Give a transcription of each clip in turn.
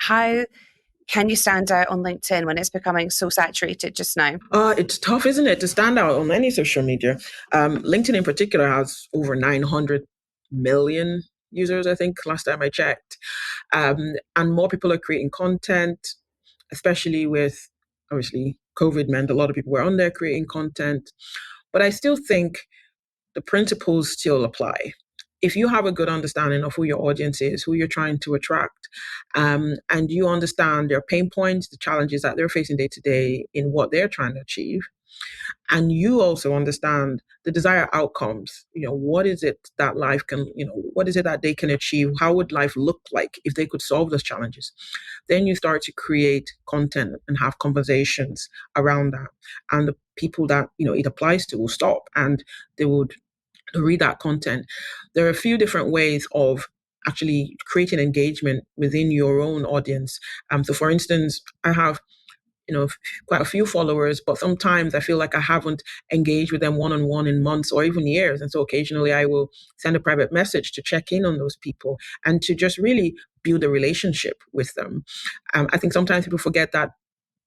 How can you stand out on LinkedIn when it's becoming so saturated just now? It's tough, isn't it, to stand out on any social media? LinkedIn in particular has over 900 million users, I think, last time I checked. And more people are creating content, especially with obviously COVID meant a lot of people were on there creating content. But I still think the principles still apply. If you have a good understanding of who your audience is, who you're trying to attract, and you understand their pain points, the challenges that they're facing day to day in what they're trying to achieve, and you also understand the desired outcomes, what is it that life can, what is it that they can achieve, how would life look like if they could solve those challenges, then you start to create content and have conversations around that, and the people that it applies to will stop and they would read that content. There are a few different ways of actually creating engagement within your own audience. So for instance, I have quite a few followers, but sometimes I feel like I haven't engaged with them one on one in months or even years. And so occasionally I will send a private message to check in on those people and to just really build a relationship with them. I think sometimes people forget that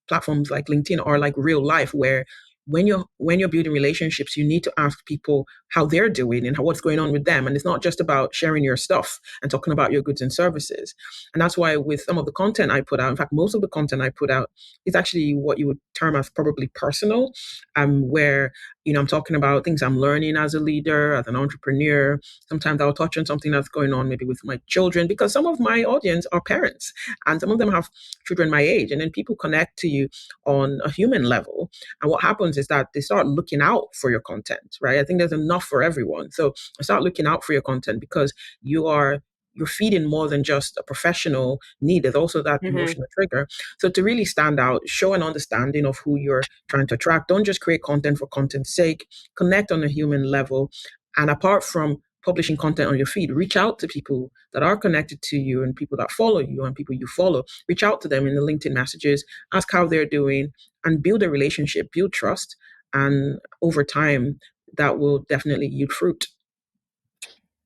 platforms like LinkedIn are like real life, where when you're building relationships, you need to ask people how they're doing and what's going on with them. And it's not just about sharing your stuff and talking about your goods and services. And that's why with some of the content I put out, in fact, most of the content I put out is actually what you would term as probably personal, where I'm talking about things I'm learning as a leader, as an entrepreneur. Sometimes I'll touch on something that's going on maybe with my children, because some of my audience are parents and some of them have children my age. And then people connect to you on a human level. And what happens is that they start looking out for your content, right? I think there's enough for everyone. So start looking out for your content because you're feeding more than just a professional need. There's also that Hmm. emotional trigger. So to really stand out, show an understanding of who you're trying to attract. Don't just create content for content's sake. Connect on a human level. And apart from publishing content on your feed, reach out to people that are connected to you and people that follow you and people you follow. Reach out to them in the LinkedIn messages, ask how they're doing, and build a relationship, build trust. And over time, that will definitely yield fruit.